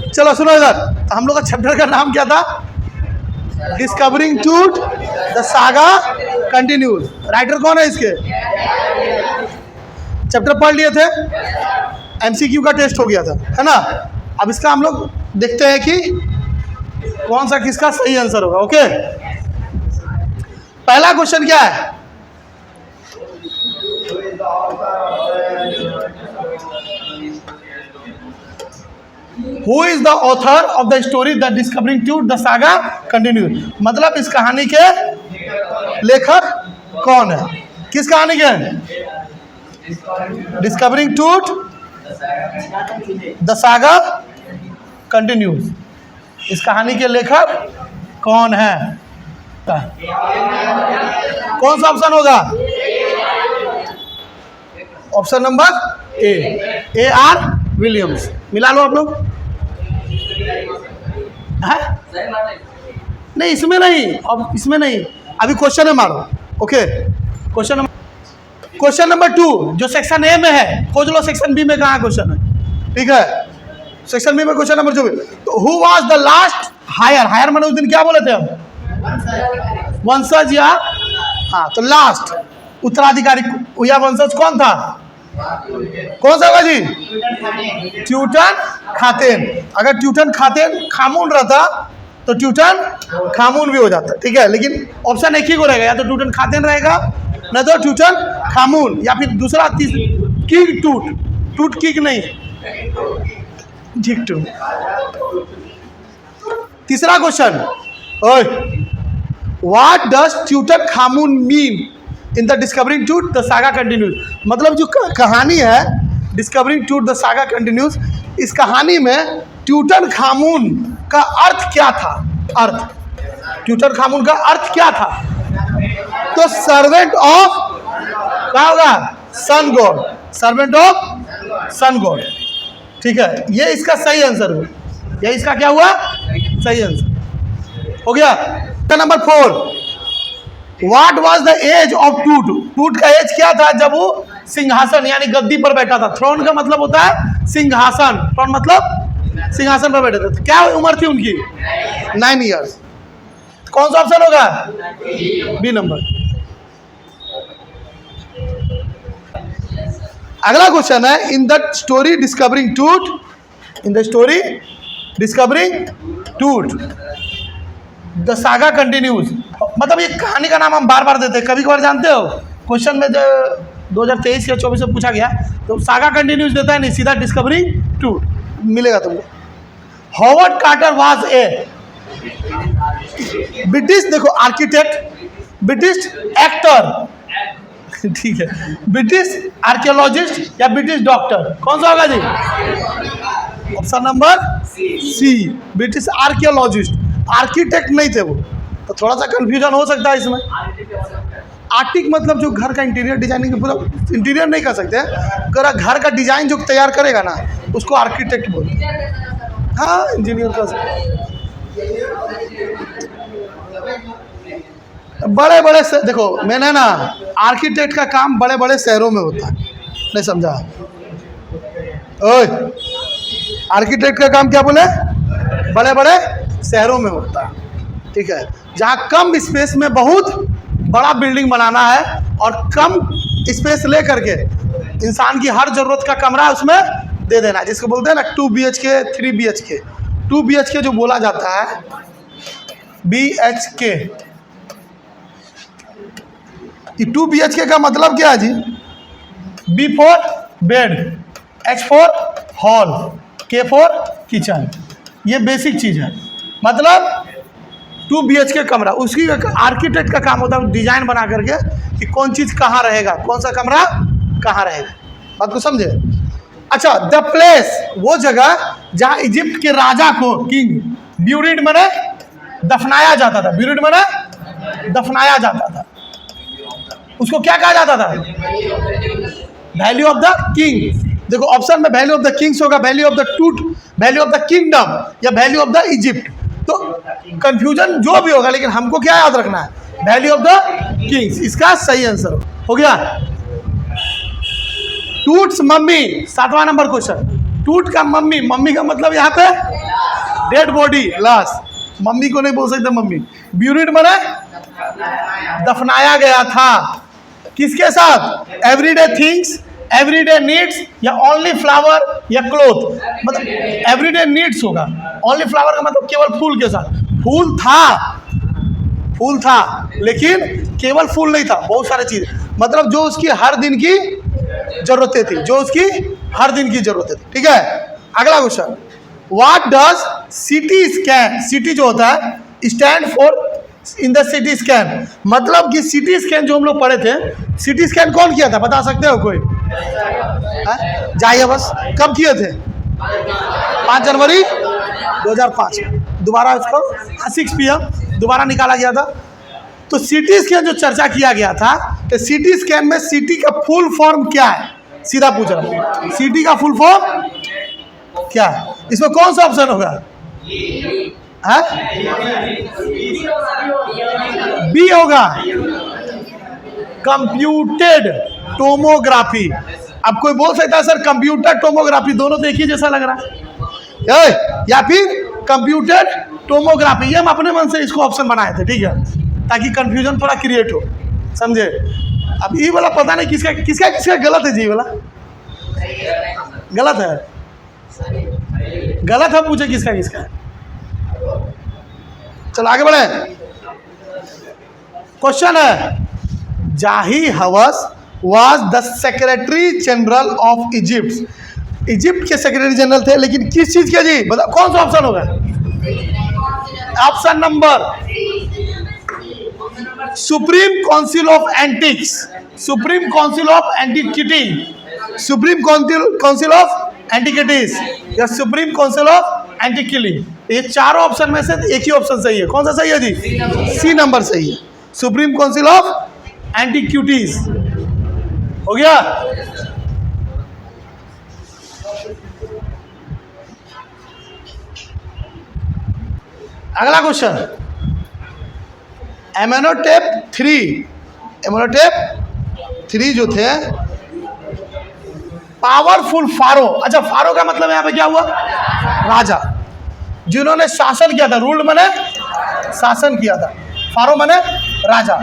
चलो सुनो इधर, तो हम लोग का चैप्टर का नाम क्या था? Discovering truth the saga continues. Writer कौन है इसके? चैप्टर पढ़ लिए थे, एमसीक्यू का टेस्ट हो गया था, है ना। अब इसका हम लोग देखते हैं कि कौन सा किसका सही आंसर होगा। ओके, पहला क्वेश्चन क्या है? Who is the author of the story The Discovering Truth The Saga Continues? मतलब इस कहानी के लेखक कौन है? किस कहानी के? Discovering truth the saga continues. इस कहानी के लेखक कौन है? कौन सा ऑप्शन होगा? Option number A R Williams. मिला लो आप लोग। नहीं, इसमें नहीं, अब इसमें नहीं, अभी क्वेश्चन है मारो। ओके, क्वेश्चन नंबर 2 जो सेक्शन ए में है, खोज लो सेक्शन बी में कहाँ क्वेश्चन है। ठीक है, सेक्शन बी में क्वेश्चन नंबर 2। तो who was the last hire मैंने उस दिन क्या बोले थे हम? वंशज या, हाँ, तो लास्ट उत्तराधिकारी या वंशज कौन था? कौन सा होगा जी? ट्यूटन खातेन। अगर ट्यूटन खातेन खामून रहता तो ट्यूटन खामून भी हो जाता। ठीक है, लेकिन ऑप्शन एक ही को रहेगा, या तो ट्यूटन खातेन रहेगा, न तो ट्यूटन खामून, या फिर दूसरा किंग टूट किंग नहीं, ठीक टू। तीसरा question, what does Tutankhamun mean in the discovering truth the saga continues? मतलब जो कहानी है discovering truth the saga continues, इस कहानी में ट्यूटन खामून का अर्थ क्या था? ट्यूटन खामून का अर्थ क्या था? तो सर्वेंट ऑफ, क्या होगा? Sun god, servant of sun god. ठीक है, ये इसका सही आंसर हुआ। ये इसका क्या हुआ? सही आंसर हो गया। Number 4, What was the age of टूट? टूट का एज क्या था जब वो सिंहासन यानी गद्दी पर बैठा था? थ्रोन का मतलब होता है सिंहासन, थ्रोन मतलब सिंहासन पर बैठे थे। तो क्या उम्र थी उनकी? 9 ईयर्स। कौन सा ऑप्शन होगा? B number. अगला क्वेश्चन है, in the story discovering truth the saga continues. मतलब ये कहानी का नाम हम बार बार देते हैं, कभी कभार जानते हो क्वेश्चन में जो 2023 या 24 में पूछा गया तो सागा कंटिन्यूज देता है, नहीं सीधा डिस्कवरिंग ट्रूथ मिलेगा तुमको। Howard Carter was a British, देखो आर्किटेक्ट, ब्रिटिश एक्टर, ठीक है, ब्रिटिश आर्कियोलॉजिस्ट या ब्रिटिश डॉक्टर? कौन सा होगा जी? Option number C, British archaeologist. Architect नहीं थे वो, तो थोड़ा सा कंफ्यूजन हो सकता है इसमें। आर्टिक मतलब जो घर का इंटीरियर डिजाइनिंग, पूरा इंटीरियर नहीं कर सकते, अगर घर का डिजाइन जो तैयार करेगा ना उसको आर्किटेक्ट बोलते हैं। हाँ, इंजीनियर का बड़े बड़े देखो, मैंने ना आर्किटेक्ट का काम बड़े बड़े शहरों में होता है, नहीं समझा? ओए, आर्किटेक्ट का काम क्या बोले? बड़े बड़े शहरों में होता है। ठीक है, जहाँ कम स्पेस में बहुत बड़ा बिल्डिंग बनाना है और कम स्पेस ले करके इंसान की हर जरूरत का कमरा उसमें दे देना है, जिसको बोलते हैं ना 2 BHK 3 BHK। 2 BHK जो बोला जाता है BHK, ये 2 BHK का मतलब क्या है जी? B for bed, H for hall, K for kitchen. ये बेसिक चीज़ है। मतलब 2 BHK कमरा, उसकी आर्किटेक्ट का काम होता है डिजाइन बना करके कि कौन चीज़ कहाँ रहेगा, कौन सा कमरा कहाँ रहेगा। बात को समझे? अच्छा, द प्लेस, वो जगह जहाँ इजिप्ट के राजा को, किंग, ब्यूरिड मने दफनाया जाता था, ब्यूरिड मने दफनाया जाता था, उसको क्या कहा जाता था? Value of the king. देखो ऑप्शन में वैल्यू ऑफ द किंग्स होगा, value of the truth, value of the kingdom या वैल्यू ऑफ द इजिप्ट। तो कंफ्यूजन जो भी होगा, लेकिन हमको क्या याद रखना है? Value of the kings. इसका सही आंसर हो गया। टूट्स मम्मी, 7वां नंबर क्वेश्चन। टूट का मम्मी, मम्मी का मतलब यहाँ पे डेड बॉडी, लाश। मम्मी को नहीं बोल सकते मम्मी। ब्यूरिड माने दफनाया गया था। किसके साथ? एवरीडे थिंग्स, एवरीडे नीड्स, या ओनली फ्लावर या क्लोथ। मतलब एवरीडे नीड्स होगा, ओनली फ्लावर का मतलब केवल फूल के साथ। फूल था लेकिन केवल फूल नहीं था, बहुत सारे चीज, मतलब जो उसकी हर दिन की जरूरतें थी, जो उसकी हर दिन की जरूरतें थी। ठीक है, अगला question, what does CT scan, सीटी जो होता है stand for in the CT scan, मतलब कि सीटी स्कैन जो हम लोग पढ़े थे, सीटी स्कैन कौन किया था बता सकते हो कोई? जाइए बस, कब किए थे? 5 जनवरी 2005। दोबारा इसको 6 PM दोबारा निकाला गया था। तो सीटी स्कैन जो चर्चा किया गया था, तो सीटी स्कैन में सीटी का फुल फॉर्म क्या है? सीधा पूछ रहा हूं, सीटी का फुल फॉर्म क्या है? इसमें कौन सा ऑप्शन होगा? बी होगा, कंप्यूटेड टोमोग्राफी। अब कोई बोल सकता है सर कंप्यूटर टोमोग्राफी दोनों तो एक ही जैसा लग रहा है, या फिर कंप्यूटर टोमोग्राफी। ये हम अपने मन से इसको ऑप्शन बनाए थे, ठीक है, ताकि कंफ्यूजन थोड़ा क्रिएट हो, समझे? अब ये वाला पता नहीं किसका किसका किसका गलत है जी, वाला गलत है, गलत है, पूछे किसका किसका है। चलो आगे बढ़े। क्वेश्चन है, जाही हवस was the secretary general of Egypt. Egypt के सेक्रेटरी जनरल थे, लेकिन किस चीज के जी? बताओ कौन सा ऑप्शन होगा? Option number supreme council of antics, supreme council of antiquity, supreme council of antiquities, या सुप्रीम काउंसिल ऑफ एंटिक्विटी। ये चारों ऑप्शन में से एक ही ऑप्शन सही है। कौन सा सही है जी? सी नंबर सही है, सुप्रीम काउंसिल ऑफ एंटिक्विटीज। हो गया। अगला क्वेश्चन, एमेनोटेप 3 जो थे पावरफुल फारो। अच्छा, फारो का मतलब यहाँ पे क्या हुआ? राजा, जिन्होंने शासन किया था, रूल माने शासन किया था, फारो माने राजा।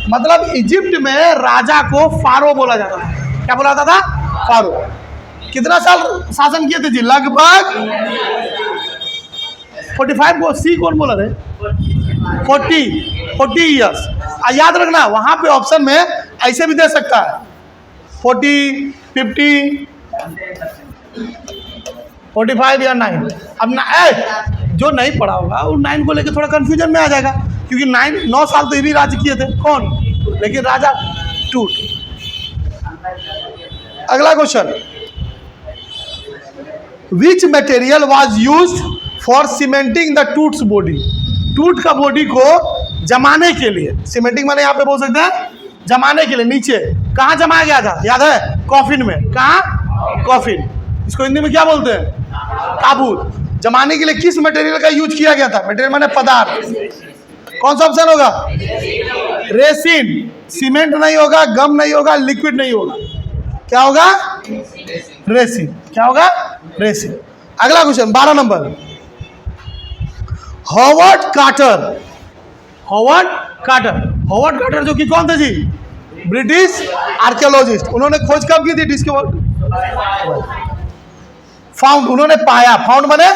मतलब इजिप्ट में राजा को फारो बोला जाता था। क्या बोला जाता था? फारो। कितना साल शासन किए थे जी? लगभग 45 को सी कौन बोला थे? 40 ईयर्स। याद रखना, वहां पे ऑप्शन में ऐसे भी दे सकता है 40, 50, 45 या 9। अब जो नहीं पढ़ा होगा वो 9 को लेकर थोड़ा कंफ्यूजन में आ जाएगा, क्योंकि 9 साल तो ये भी राज्य किए थे, कौन? लेकिन राजा टूट। अगला question, which material was used for cementing the Toots body. टूट का बॉडी को जमाने के लिए, सीमेंटिंग माने यहाँ पे बोल सकते हैं जमाने के लिए। नीचे कहाँ जमाया गया था? याद है? कॉफिन में। कहाँ? कॉफिन। इसको हिंदी में क्या बोलते हैं? ताबूत। जमाने के लिए किस मटेरियल का यूज किया गया था? मटेरियल माने पदार्थ। कौन सा ऑप्शन होगा? रेसिन। सीमेंट नहीं होगा, गम नहीं होगा, लिक्विड नहीं होगा, क्या होगा? रेसिन। क्या होगा? रेसिन। अगला क्वेश्चन 12 नंबर, हॉवर्ड कार्टर। हॉवर्ड कार्टर जो कि कौन थे जी? British archaeologist. उन्होंने खोज कब की थी? Discover, found. उन्होंने पाया, फाउंड माने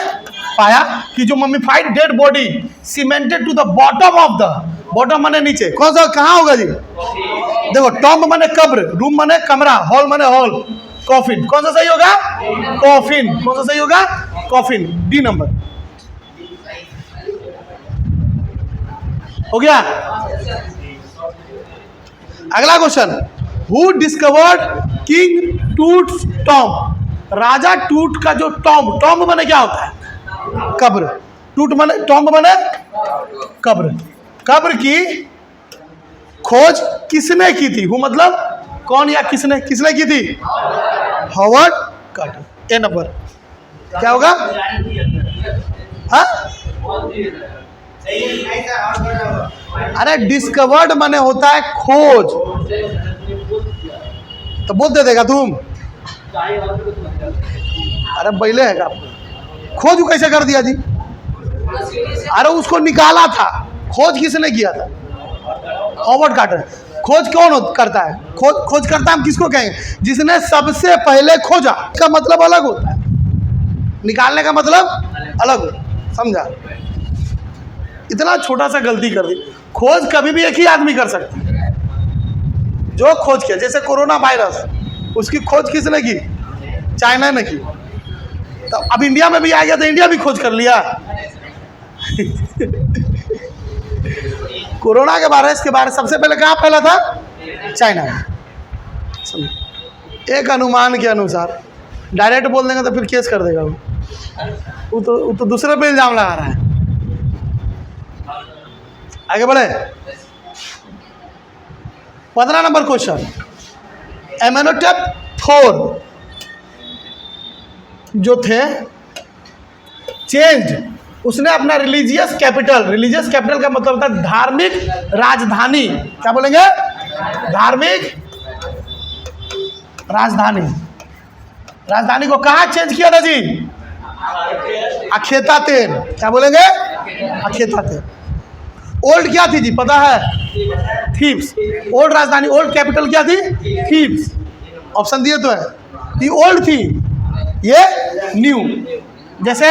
पाया, कि जो mummified dead body cemented to the bottom of the, bottom माने नीचे, कौन सा कहाँ होगा जी? देखो, टॉम्ब माने कब्र, रूम माने कमरा, हॉल माने हॉल, कॉफिन। कौन सा सही होगा? कॉफिन। कौन सा सही होगा? कॉफिन। D number. हो गया। अगला question, who discovered king Tut's tomb. राजा टूट का जो टॉम्ब, टॉम्ब माने क्या होता है? कब्र। टूट माने, टॉम्ब माने कब्र। कब्र की खोज किसने की थी? वो मतलब कौन या किसने की थी? Howard Carter. A number. क्या होगा? हाँ? अरे डिस्कवर्ड माने होता है खोज, तो बोलते देगा तुम। अरे बैले है आपको, खोज कैसे कर दिया जी? अरे उसको निकाला था, खोज किसने किया था? Howard Carter. खोज कौन करता है? खोज करता हम किसको कहेंगे? जिसने सबसे पहले खोजा। का मतलब अलग होता है, निकालने का मतलब अलग होता है, समझा? इतना छोटा सा गलती कर दी। खोज कभी भी एक ही आदमी कर सकता है, जो खोज किया। जैसे कोरोना वायरस, उसकी खोज किसने की? चाइना ने की। तो अब इंडिया में भी आ गया तो इंडिया भी खोज कर लिया। कोरोना के वायरस के बारे सबसे पहले कहाँ फैला था? चाइना में। एक अनुमान के अनुसार, डायरेक्ट बोल देंगे तो फिर केस कर देगा वो तो दूसरे पे इल्जाम लगा रहा है। आगे बढ़े। 15 नंबर क्वेश्चन। एमेनोटेप IV जो थे, चेंज, उसने अपना रिलीजियस कैपिटल का मतलब होता है धार्मिक राजधानी। क्या बोलेंगे? धार्मिक राजधानी को कहाँ चेंज किया था जी? अखेतातेन। क्या बोलेंगे? अखेतातेन। ओल्ड क्या थी जी, पता है? थीब्स। ओल्ड राजधानी, ओल्ड कैपिटल क्या थी? थीब्स। ऑप्शन दिए तो है। ये ओल्ड थी, ये न्यू। जैसे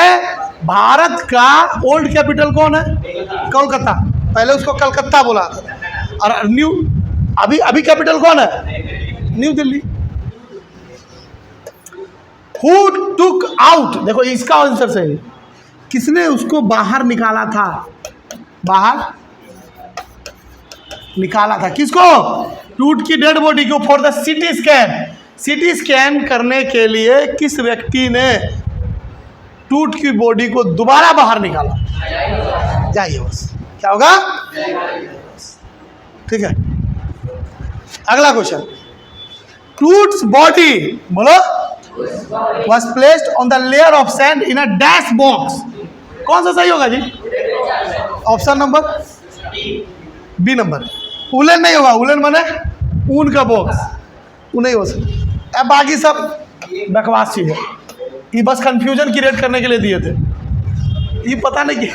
भारत का ओल्ड कैपिटल कौन है? कोलकाता। पहले उसको कलकत्ता बोला था। और न्यू, अभी कैपिटल कौन है? New Delhi. Who took out, देखो इसका आंसर सही, किसने उसको बाहर निकाला था? बाहर निकाला था किसको? टूट की डेड बॉडी को for the CT scan. CT scan करने के लिए किस व्यक्ति ने टूट की बॉडी को दोबारा बाहर निकाला? जाइए बस। क्या होगा? ठीक है। अगला क्वेश्चन। टूट्स बॉडी, बोलो, was placed on the layer of sand in a dash box। कौन सा सही होगा जी? Option number B number. Woollen नहीं होगा, उलन माने ऊन का बॉक्स, वो नहीं हो सकता। अब बाकी सब बकवास चीज है, ये बस कंफ्यूजन क्रिएट करने के लिए दिए थे। ये पता नहीं कि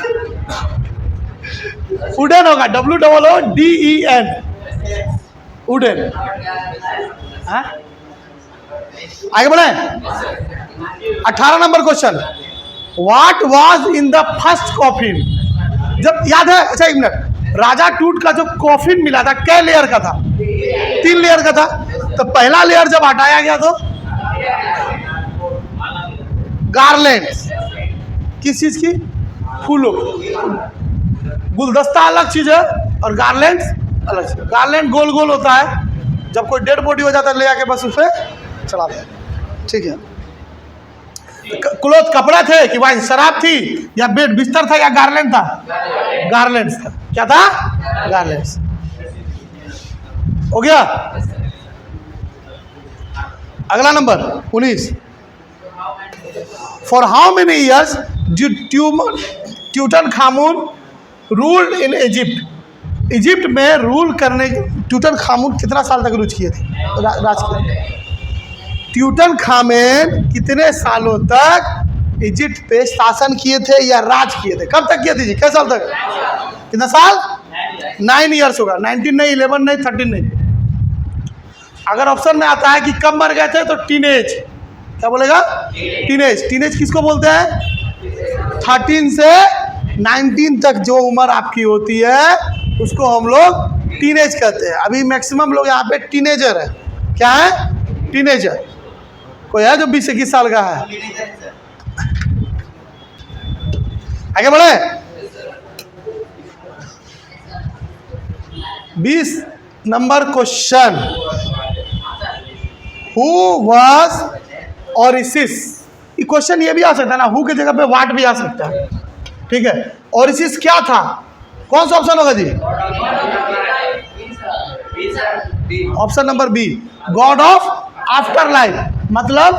वुडन होगा, WOODEN, वुडन। आगे बढ़े। 18 number question. What was in the first coffin? जब याद है, अच्छा एक मिनट, राजा टूट का जो कॉफिन मिला था कै लेयर का था? 3 लेयर का था। तो पहला लेयर जब हटाया गया तो गार्लैंड, किस चीज की? फूलों। गुलदस्ता अलग चीज है और गार्लैंड अलग चीज। गार्लैंड गोल गोल होता है, जब कोई डेड बॉडी हो जाता है ले आके बस उस पर चला दिया। ठीक है। क्लोथ कपड़ा थे कि वाइन शराब थी, या बेड बिस्तर था, या गार्लैंड था? गार्लैंड था। क्या था? गार्लैंड। हो गया। अगला number 19। For how many years Tutankhamun ruled in Egypt? Egypt में रूल करने, ट्यूटनखामुन कितना साल तक राज किए थे? ट्यूटनखामेन कितने सालों तक इजिप्ट पे शासन किए थे या राज किए थे? कब तक किए थे जी? कितने साल तक? कितना साल? 9 ईयर्स होगा। 19 नहीं, 11 नहीं, 13 नहीं। अगर ऑप्शन में आता है कि कब मर गए थे तो टीनेज। क्या बोलेगा? टीनेज। टीनेज किसको बोलते हैं? 13 से 19 तक जो उम्र आपकी होती है उसको हम लोग टीनेज कहते हैं। अभी मैक्सिमम लोग यहाँ पे टीनेजर है। क्या है? टीनेजर। कोई है जो 20-21 साल का है? आगे बढ़े। 20 number question. Who was Osiris? ये क्वेश्चन ये भी आ सकता है ना, हु की जगह पे वाट भी आ सकता है। ठीक है। ओरिसिस क्या था? कौन सा ऑप्शन होगा जी? Option number B, god of afterlife. मतलब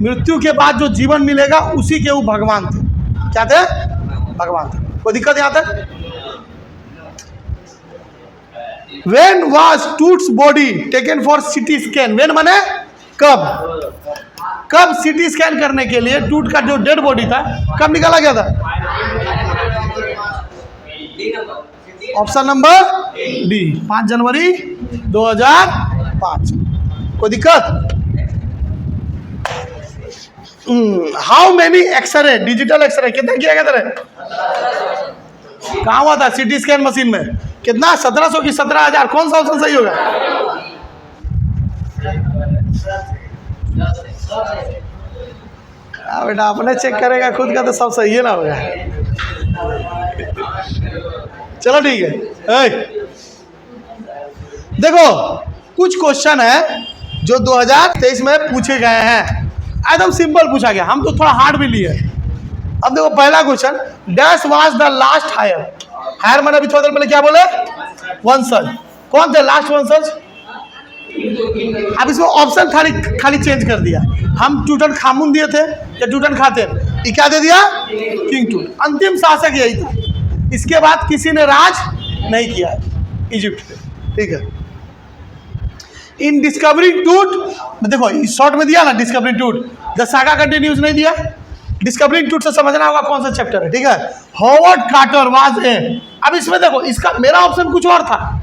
मृत्यु के बाद जो जीवन मिलेगा उसी के वो भगवान थे। क्या थे? भगवान थे। कोई दिक्कत यहाँ तक? When was Toots body taken for CT scan? When माने कब? कब CT स्कैन करने के लिए टूट का जो डेड बॉडी था कब निकाला गया था? ऑप्शन नंबर डी, 5 जनवरी 2005। कोई दिक्कत? How many x-ray, digital x-ray कितना किया गया था? कहाँ हुआ था? सीटी स्कैन मशीन में। कितना? 1700 की 17,000? कौन सा ऑप्शन सही होगा? बेटा अपने चेक करेगा खुद का तो सब सही है ना होगा। चलो ठीक है। देखो कुछ क्वेश्चन है जो 2023 में पूछे गए हैं, एकदम सिंपल पूछा गया, हम तो थोड़ा हार्ड भी लिए। अब देखो पहला question, dash was the last hire. Hire मैंने अभी थोड़ी देर पहले क्या बोले? वंशज। कौन थे लास्ट वंशज? अब इसमें ऑप्शन खाली चेंज कर दिया। हम टूटनखामुन दिए थे या टूटनखातेन, ये क्या दे दिया? किंग टूट। अंतिम शासक यही था, इसके बाद किसी ने राज नहीं किया इजिप्ट पे। ठीक है। इन डिस्कवरिंग टूट, देखो शॉर्ट में दिया ना डिस्कवरिंग टूट, द सागा कंटिन्यूज नहीं दिया। डिस्कवरिंग टूट से समझना होगा कौन सा चैप्टर है। ठीक है। हॉवर्ड कार्टर वाज ए, अब इसमें देखो इसका मेरा ऑप्शन कुछ और था,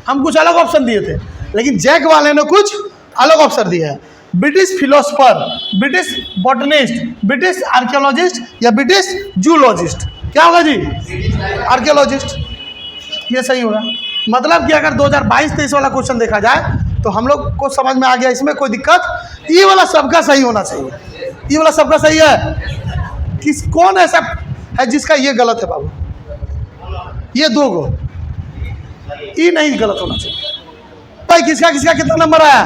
हम कुछ अलग ऑप्शन दिए थे, लेकिन जैक वाले ने कुछ अलग ऑप्शन दिया है। British philosopher, British botanist, British archaeologist या ब्रिटिश जूलॉजिस्ट? क्या होगा जी? आर्कियोलॉजिस्ट। ये सही होगा। मतलब कि अगर 2022-23 वाला क्वेश्चन देखा जाए तो हम लोग को समझ में आ गया, इसमें कोई दिक्कत। ये वाला सबका सही होना चाहिए, ये वाला सबका सही है। कौन ऐसा है जिसका ये गलत है बाबू? ये दो गो, ये नहीं गलत होना चाहिए भाई। किसका कितना नंबर आया?